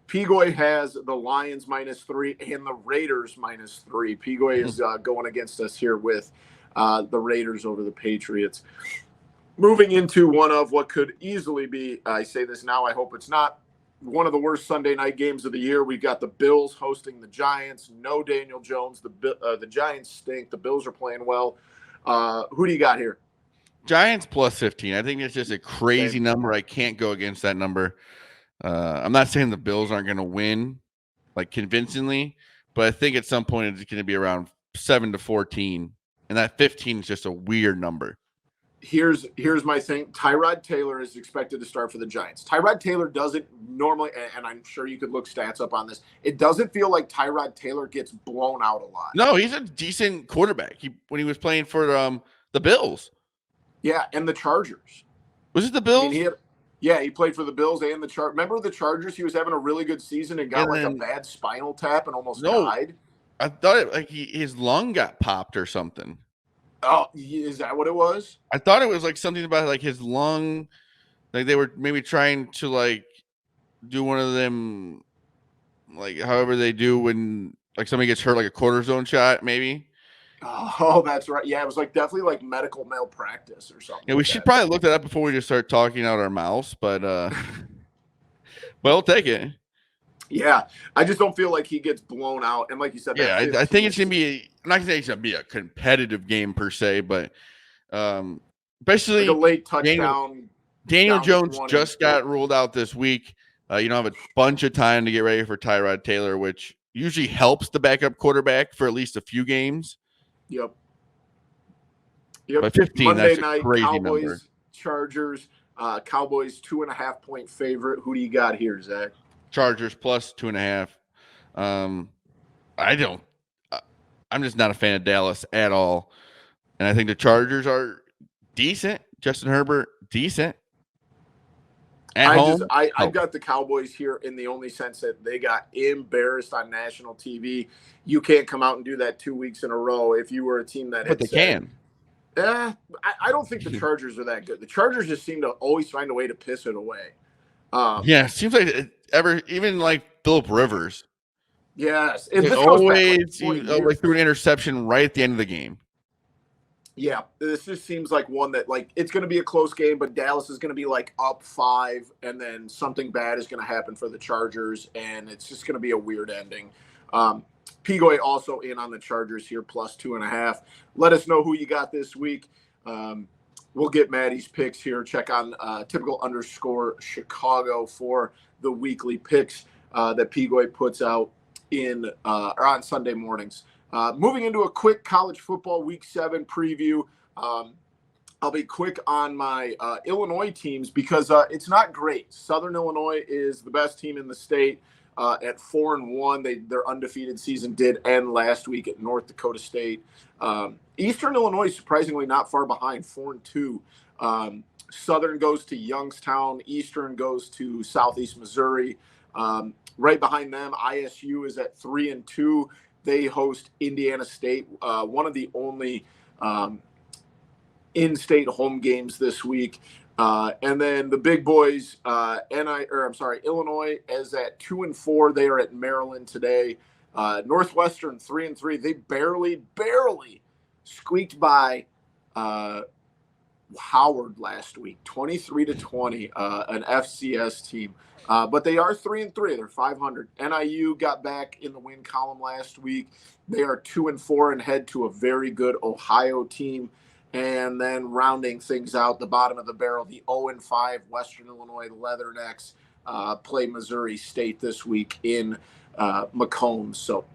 [SPEAKER 1] Pigoy has the Lions -3 and the Raiders -3. Pigoy is going against us here with the Raiders over the Patriots. Moving into one of what could easily be, I say this now, I hope it's not, one of the worst Sunday night games of the year. We've got the Bills hosting the Giants. No Daniel Jones. The Giants stink. The Bills are playing well. Who do you got here?
[SPEAKER 2] Giants +15. I think it's just a crazy number. I can't go against that number. I'm not saying the Bills aren't going to win convincingly, but I think at some point it's going to be around 7-14, and that 15 is just a weird number.
[SPEAKER 1] Here's my thing. Tyrod Taylor is expected to start for the Giants. Tyrod Taylor doesn't normally, and I'm sure you could look stats up on this, it doesn't feel like Tyrod Taylor gets blown out a lot.
[SPEAKER 2] No, he's a decent quarterback. When he was playing for the Bills.
[SPEAKER 1] Yeah, and the Chargers.
[SPEAKER 2] Was it the Bills?
[SPEAKER 1] I mean, he played for the Bills and the Chargers. Remember the Chargers? He was having a really good season and got a bad spinal tap and almost died.
[SPEAKER 2] I thought his lung got popped or something.
[SPEAKER 1] Oh, is that what it was?
[SPEAKER 2] I thought it was like something about like his lung, like they were maybe trying to like do one of them, like however they do when like somebody gets hurt, like a cortisone shot, maybe.
[SPEAKER 1] Oh, that's right. Yeah, it was like definitely like medical malpractice or something.
[SPEAKER 2] Yeah, we should probably look that up before we just start talking out our mouths, but we'll take it.
[SPEAKER 1] Yeah, I just don't feel like he gets blown out. And like you said,
[SPEAKER 2] yeah, I think it's gonna be. I'm not gonna say it's gonna be a competitive game per se, but especially
[SPEAKER 1] like a late touchdown.
[SPEAKER 2] Daniel Jones just got ruled out this week. You don't have a bunch of time to get ready for Tyrod Taylor, which usually helps the backup quarterback for at least a few games.
[SPEAKER 1] Yep.
[SPEAKER 2] By 15,
[SPEAKER 1] Monday
[SPEAKER 2] that's
[SPEAKER 1] night,
[SPEAKER 2] a crazy
[SPEAKER 1] Cowboys,
[SPEAKER 2] number.
[SPEAKER 1] Chargers. Cowboys 2.5-point favorite. Who do you got here, Zach?
[SPEAKER 2] Chargers plus 2.5. I'm just not a fan of Dallas at all. And I think the Chargers are decent. Justin Herbert, decent.
[SPEAKER 1] I've got the Cowboys here in the only sense that they got embarrassed on national TV. You can't come out and do that 2 weeks in a row if you were a team that.
[SPEAKER 2] But they can.
[SPEAKER 1] I don't think the Chargers are that good. The Chargers just seem to always find a way to piss it away.
[SPEAKER 2] Yeah, it seems like even like Phillip Rivers.
[SPEAKER 1] Yes,
[SPEAKER 2] it always like threw an interception right at the end of the game.
[SPEAKER 1] Yeah, this just seems like one that like it's going to be a close game, but Dallas is going to be like up 5, and then something bad is going to happen for the Chargers, and it's just going to be a weird ending. Pigoy also in on the Chargers here, plus 2.5. Let us know who you got this week. We'll get Maddie's picks here. Check on typical_Chicago for the weekly picks that Pigoy puts out or on Sunday mornings. Moving into a quick college football week 7 preview. I'll be quick on my Illinois teams because it's not great. Southern Illinois is the best team in the state at 4-1. Their undefeated season did end last week at North Dakota State. Eastern Illinois surprisingly not far behind, 4-2. Southern goes to Youngstown. Eastern goes to Southeast Missouri. Right behind them, ISU is at 3-2. They host Indiana State, one of the only in-state home games this week. And then the big boys, Illinois is at 2-4. They are at Maryland today. Northwestern 3-3. They barely squeaked by Howard last week, 23-20, an FCS team. But they are 3-3. They're 500. NIU got back in the win column last week. They are 2-4 and head to a very good Ohio team. And then rounding things out, the bottom of the barrel, the 0-5 Western Illinois Leathernecks play Missouri State this week in Macomb. So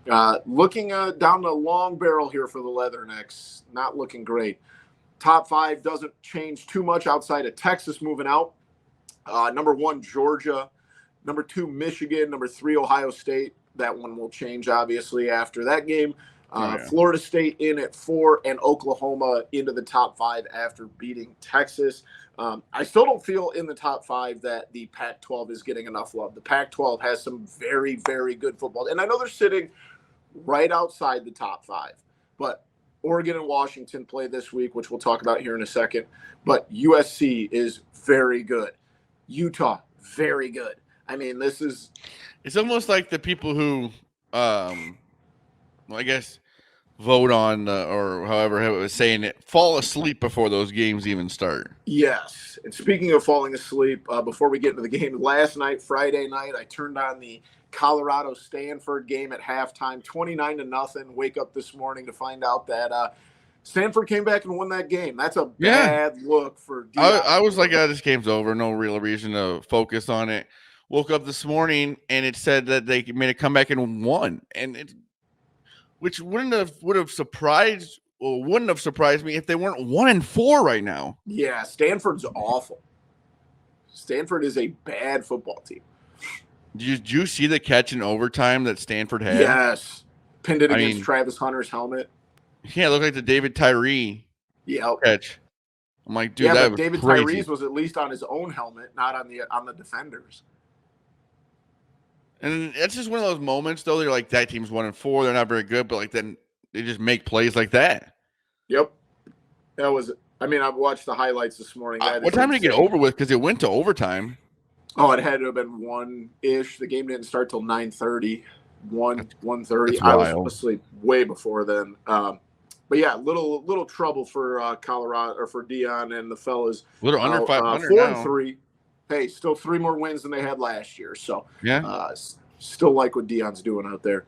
[SPEAKER 1] looking down the long barrel here for the Leathernecks, not looking great. Top 5 doesn't change too much outside of Texas moving out. Number 1, Georgia. Number 2, Michigan. Number 3, Ohio State. That one will change, obviously, after that game. Florida State in at 4, and Oklahoma into the top 5 after beating Texas. I still don't feel in the top 5 that the Pac-12 is getting enough love. The Pac-12 has some very, very good football. And I know they're sitting right outside the top 5. But Oregon and Washington play this week, which we'll talk about here in a second. But USC is very good. Utah, very good. I mean,
[SPEAKER 2] it's almost like the people who, I guess, vote on or however it was saying it, fall asleep before those games even start.
[SPEAKER 1] Yes. And speaking of falling asleep, before we get into the game, last night, Friday night, I turned on the Colorado-Stanford game at halftime, 29-0. Wake up this morning to find out that Stanford came back and won that game. That's a bad look for Dion.
[SPEAKER 2] I was like, this game's over. No real reason to focus on it. Woke up this morning and it said that they made a comeback and won. And which would have surprised wouldn't have surprised me if they weren't 1-4 right now.
[SPEAKER 1] Yeah, Stanford's awful. Stanford is a bad football team.
[SPEAKER 2] Did you see the catch in overtime that Stanford had?
[SPEAKER 1] Yes. Pinned it against Travis Hunter's helmet.
[SPEAKER 2] Yeah, it looked like the David Tyree catch. I'm like, dude, that was
[SPEAKER 1] David
[SPEAKER 2] crazy.
[SPEAKER 1] Tyree's was at least on his own helmet, not on the defenders.
[SPEAKER 2] And that's just one of those moments, though. They're like, that team's 1-4. They're not very good, but like then they just make plays like that.
[SPEAKER 1] Yep. That was. I mean, I've watched the highlights this morning.
[SPEAKER 2] What time did it get over with? Because it went to overtime.
[SPEAKER 1] Oh, it had to have been 1-ish. The game didn't start till 9:30, 1:30. I was asleep way before then. But yeah, little trouble for Colorado or for Dion and the fellas.
[SPEAKER 2] A little under 500
[SPEAKER 1] 4-3. Hey, still 3 more wins than they had last year. So
[SPEAKER 2] yeah,
[SPEAKER 1] still like what Dion's doing out there.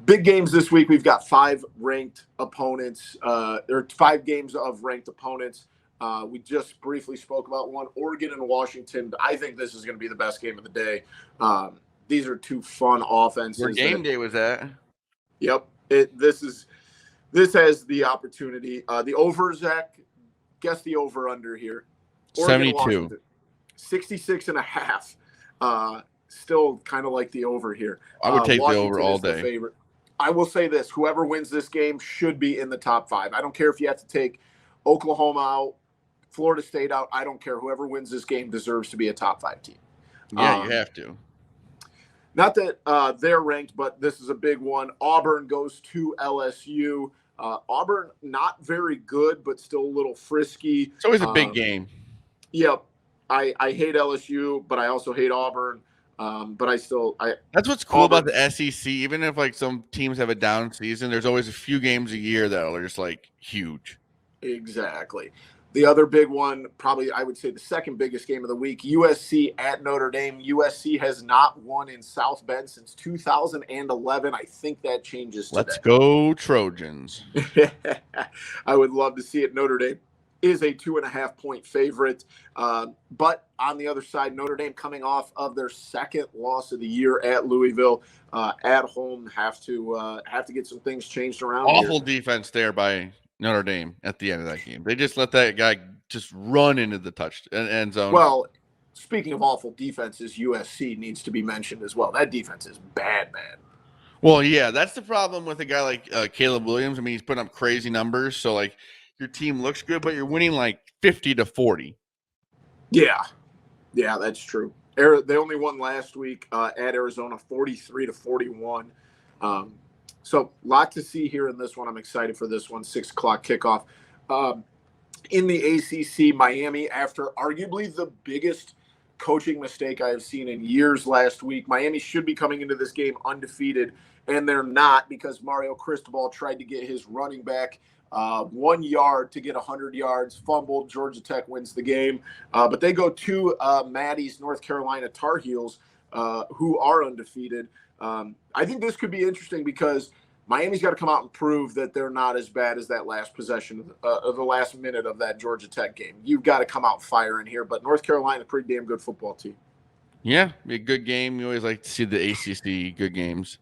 [SPEAKER 1] Big games this week. We've got 5 ranked opponents. There are 5 games of ranked opponents. We just briefly spoke about one, Oregon and Washington. I think this is going to be the best game of the day. These are 2 fun offenses.
[SPEAKER 2] Where game day was at?
[SPEAKER 1] Yep. This has the opportunity. The over, Zach. Guess the over under here.
[SPEAKER 2] Oregon, 72.
[SPEAKER 1] 66.5. Still kind of like the over here.
[SPEAKER 2] I would take
[SPEAKER 1] Washington
[SPEAKER 2] the over all day.
[SPEAKER 1] Favorite. I will say this: whoever wins this game should be in the top 5. I don't care if you have to take Oklahoma out, Florida State out. I don't care. Whoever wins this game deserves to be a top 5 team.
[SPEAKER 2] Yeah, you have to.
[SPEAKER 1] Not that they're ranked, but this is a big one. Auburn goes to LSU. Auburn not very good, but still a little frisky.
[SPEAKER 2] It's always a big game.
[SPEAKER 1] Yep. I hate LSU, but I also hate Auburn. But
[SPEAKER 2] that's what's cool about the SEC. Even if like some teams have a down season, there's always a few games a year that are just like huge.
[SPEAKER 1] Exactly. The other big one, probably I would say the second biggest game of the week, USC at Notre Dame. USC has not won in South Bend since 2011. I think that changes today.
[SPEAKER 2] Let's go Trojans.
[SPEAKER 1] I would love to see it. Notre Dame is a 2.5-point favorite. But on the other side, Notre Dame coming off of their second loss of the year at Louisville, at home, have to get some things changed around.
[SPEAKER 2] Awful defense there by Notre Dame at the end of that game. They just let that guy just run into the end zone.
[SPEAKER 1] Well, speaking of awful defenses, USC needs to be mentioned as well. That defense is bad.
[SPEAKER 2] Well, yeah, that's the problem with a guy like Caleb Williams. I mean, he's putting up crazy numbers. So, like, your team looks good, but you're winning like 50-40.
[SPEAKER 1] Yeah, that's true. They only won last week at Arizona, 43-41. So, lot to see here in this one. I'm excited for this one. 6 o'clock kickoff. In the ACC, Miami, after arguably the biggest coaching mistake I have seen in years last week, Miami should be coming into this game undefeated, and they're not because Mario Cristobal tried to get his running back 1 yard to get 100 yards, fumbled. Georgia Tech wins the game. But they go to Maddie's North Carolina Tar Heels, who are undefeated. I think this could be interesting because Miami's got to come out and prove that they're not as bad as that last possession of the last minute of that Georgia Tech game. You've got to come out firing here. But North Carolina, pretty damn good football team.
[SPEAKER 2] Yeah, be a good game. You always like to see the ACC good games.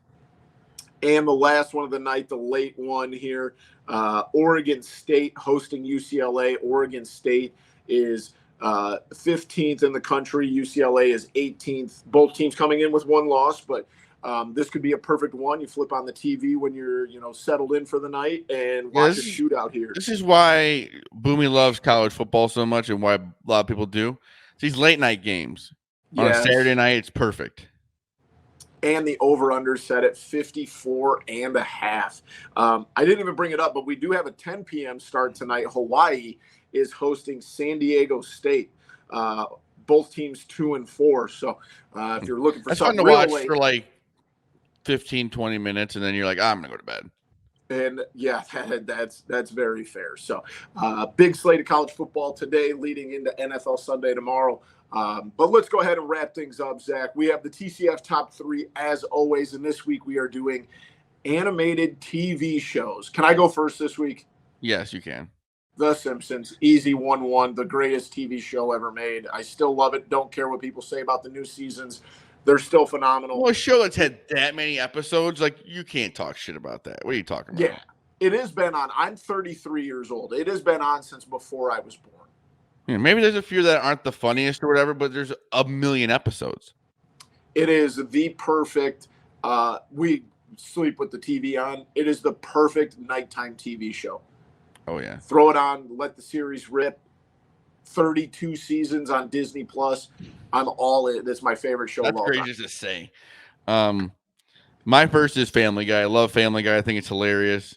[SPEAKER 1] And the last one of the night, the late one here, Oregon State hosting UCLA. Oregon State is 15th in the country. UCLA is 18th. Both teams coming in with 1 loss, but this could be a perfect one. You flip on the TV when you're, settled in for the night and watch a shootout here.
[SPEAKER 2] This is why Boomy loves college football so much and why a lot of people do. It's these late night games. On a Saturday night, it's perfect.
[SPEAKER 1] And the over-under set at 54.5. I didn't even bring it up, but we do have a 10 p.m. start tonight. Hawaii is hosting San Diego State. Both teams 2-4. So if you're looking for something
[SPEAKER 2] fun to watch
[SPEAKER 1] late,
[SPEAKER 2] for like 15, 20 minutes, and then you're like, I'm going to go to bed.
[SPEAKER 1] And yeah, that's very fair. So big slate of college football today leading into NFL Sunday tomorrow. But let's go ahead and wrap things up, Zach. We have the TCF top 3 as always. And this week we are doing animated TV shows. Can I go first this week?
[SPEAKER 2] Yes, you can.
[SPEAKER 1] The Simpsons, easy 1-1, the greatest TV show ever made. I still love it. Don't care what people say about the new seasons. They're still phenomenal.
[SPEAKER 2] Well, a show that's had that many episodes, like, you can't talk shit about that. What are you talking about?
[SPEAKER 1] Yeah. It has been on. I'm 33 years old. It has been on since before I was born.
[SPEAKER 2] Yeah, maybe there's a few that aren't the funniest or whatever, but there's a million episodes.
[SPEAKER 1] It is the perfect. We sleep with the TV on. It is the perfect nighttime TV show.
[SPEAKER 2] Oh yeah.
[SPEAKER 1] Throw it on. Let the series rip. 32 seasons on Disney Plus. I'm all in. That's my favorite show of
[SPEAKER 2] That's
[SPEAKER 1] all
[SPEAKER 2] great
[SPEAKER 1] time.
[SPEAKER 2] just to say. My first is Family Guy. I love Family Guy. I think it's hilarious.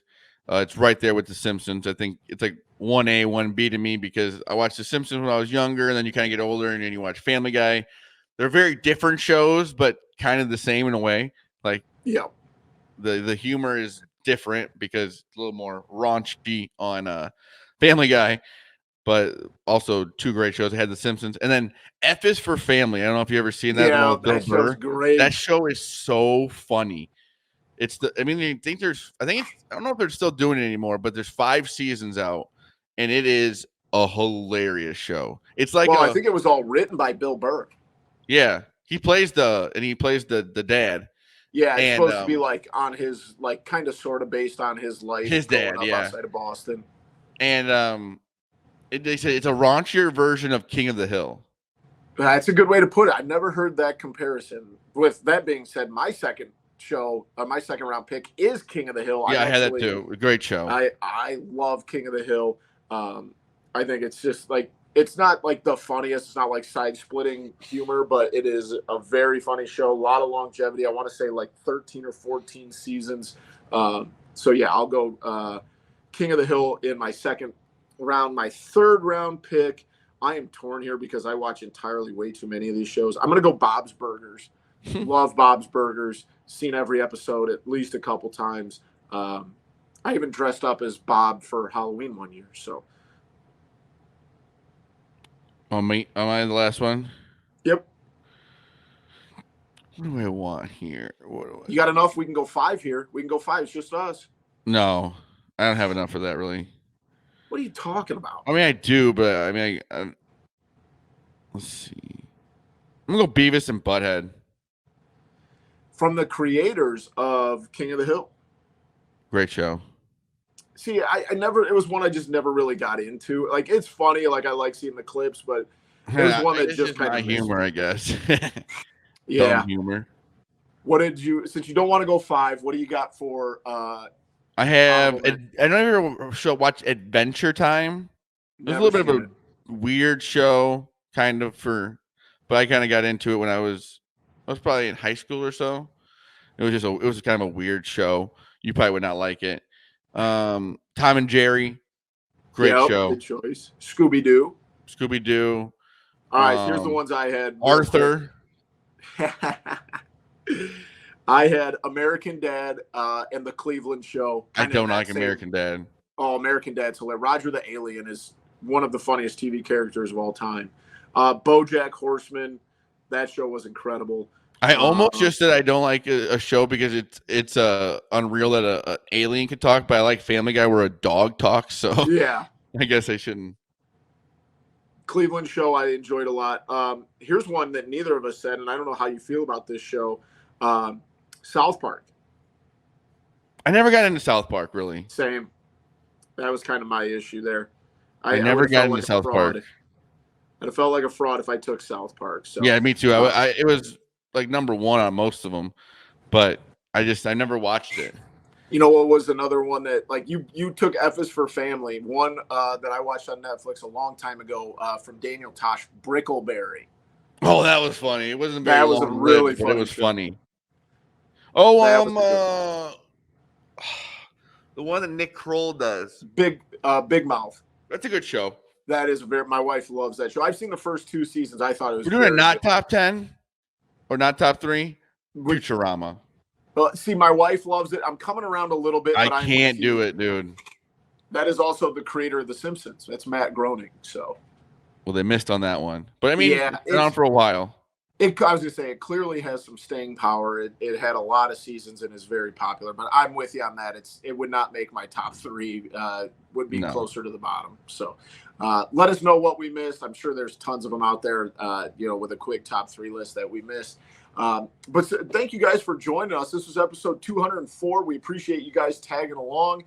[SPEAKER 2] It's right there with The Simpsons. I think it's like 1A, 1B to me because I watched The Simpsons when I was younger, and then you kind of get older, and then you watch Family Guy. They're very different shows, but kind of the same in a way. Like,
[SPEAKER 1] Yeah.
[SPEAKER 2] The humor is different because it's a little more raunchy on Family Guy, but also two great shows. I had The Simpsons, and then F is for Family. I don't know if you ever seen that. The one
[SPEAKER 1] Yeah,
[SPEAKER 2] with Bill
[SPEAKER 1] that show's
[SPEAKER 2] Burr.
[SPEAKER 1] great.
[SPEAKER 2] That show is so funny. I don't know if they're still doing it anymore, but there's 5 seasons out, and it is a hilarious show. It's like
[SPEAKER 1] I think it was all written by Bill Burr.
[SPEAKER 2] yeah, he plays the dad.
[SPEAKER 1] Yeah, it's
[SPEAKER 2] And,
[SPEAKER 1] supposed to be like on his, like, kind of sort of based on his life
[SPEAKER 2] his
[SPEAKER 1] growing
[SPEAKER 2] dad,
[SPEAKER 1] up
[SPEAKER 2] yeah.
[SPEAKER 1] outside of Boston.
[SPEAKER 2] And they say it's a raunchier version of King of the Hill.
[SPEAKER 1] That's a good way to put it. I've never heard that comparison. With that being said, my second round pick is King of the Hill.
[SPEAKER 2] Yeah, I had that too. A great show.
[SPEAKER 1] I love King of the Hill. I think it's just like, it's not like the funniest. It's not like side-splitting humor, but it is a very funny show. A lot of longevity. I want to say like 13 or 14 seasons. So yeah, I'll go King of the Hill in my second round. My third round pick, I am torn here because I watch entirely way too many of these shows. I'm going to go Bob's Burgers. Love Bob's Burgers. Seen every episode at least a couple times. I even dressed up as Bob for Halloween one year. So.
[SPEAKER 2] Am I the last one?
[SPEAKER 1] Yep.
[SPEAKER 2] What do I want here?
[SPEAKER 1] You got enough? We can go 5 here. We can go 5. It's just us.
[SPEAKER 2] No, I don't have enough for that, really.
[SPEAKER 1] What are you talking about?
[SPEAKER 2] I mean, I do, but I mean, let's see. I'm going to go Beavis and Butthead.
[SPEAKER 1] From the creators of King of the Hill.
[SPEAKER 2] Great show.
[SPEAKER 1] See, I never, it was one I just never really got into. Like, it's funny. Like, I like seeing the clips, but it was one that just kind of
[SPEAKER 2] humor, I guess.
[SPEAKER 1] Yeah.
[SPEAKER 2] Dumb humor.
[SPEAKER 1] Since you don't want to go 5, what do you got for,
[SPEAKER 2] I don't ever watch Adventure Time. It was a little bit of a weird show, but I kind of got into it when I was probably in high school or so. It was kind of a weird show. You probably would not like it. Tom and Jerry, great show.
[SPEAKER 1] Good choice. Scooby-Doo.
[SPEAKER 2] All
[SPEAKER 1] right, here's the ones I had.
[SPEAKER 2] Arthur.
[SPEAKER 1] I had American Dad and the Cleveland Show.
[SPEAKER 2] I don't like American Dad.
[SPEAKER 1] Oh, American Dad's hilarious. Roger the Alien is one of the funniest TV characters of all time. BoJack Horseman, that show was incredible.
[SPEAKER 2] I almost just said I don't like a show because it's unreal that an alien could talk, but I like Family Guy where a dog talks. So
[SPEAKER 1] yeah,
[SPEAKER 2] I guess I shouldn't.
[SPEAKER 1] Cleveland Show I enjoyed a lot. Here's one that neither of us said, and I don't know how you feel about this show. South Park.
[SPEAKER 2] I never got into South Park, really.
[SPEAKER 1] Same. That was kind of my issue there.
[SPEAKER 2] I never got into South Park.
[SPEAKER 1] And it felt like a fraud if I took South Park. So
[SPEAKER 2] yeah, me too. It was like number 1 on most of them, but I never watched it.
[SPEAKER 1] You know what was another one that, like, you took F is for Family. One that I watched on Netflix a long time ago from Daniel Tosh, Brickleberry.
[SPEAKER 2] Oh, that was funny. It wasn't very long. That was a really funny. It was funny. Oh, the one that Nick Kroll does.
[SPEAKER 1] Big Mouth.
[SPEAKER 2] That's a good show.
[SPEAKER 1] That is my wife loves that show. I've seen the first 2 seasons. I thought it was.
[SPEAKER 2] We're doing a not top 10 or not top 3. Futurama.
[SPEAKER 1] Well, see, my wife loves it. I'm coming around a little bit.
[SPEAKER 2] I can't do it, dude.
[SPEAKER 1] That is also the creator of The Simpsons. That's Matt Groening. So.
[SPEAKER 2] Well, they missed on that one, but I mean,
[SPEAKER 1] yeah,
[SPEAKER 2] it's been on for a while.
[SPEAKER 1] I was going to say, it clearly has some staying power. It had a lot of seasons and is very popular, but I'm with you on that. It would not make my top 3, would be closer to the bottom. So let us know what we missed. I'm sure there's tons of them out there, with a quick top 3 list that we missed. But thank you guys for joining us. This was episode 204. We appreciate you guys tagging along.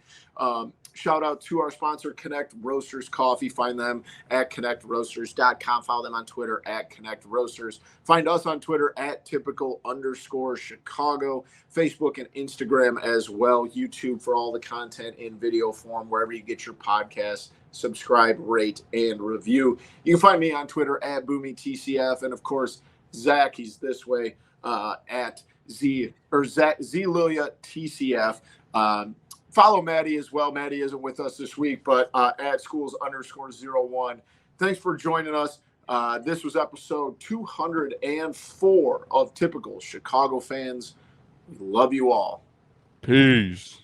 [SPEAKER 1] Shout out to our sponsor, Connect Roasters Coffee. Find them at connectroasters.com. Follow them on Twitter at Connect Roasters. Find us on Twitter at typical_Chicago, Facebook and Instagram as well, YouTube for all the content in video form, wherever you get your podcasts. Subscribe, rate, and review. You can find me on Twitter at BoomyTCF. And of course, Zach, he's this way, at Zlilia TCF. Follow Maddie as well. Maddie isn't with us this week, but at schools_01. Thanks for joining us. This was episode 204 of Typical Chicago Fans. We love you all.
[SPEAKER 2] Peace.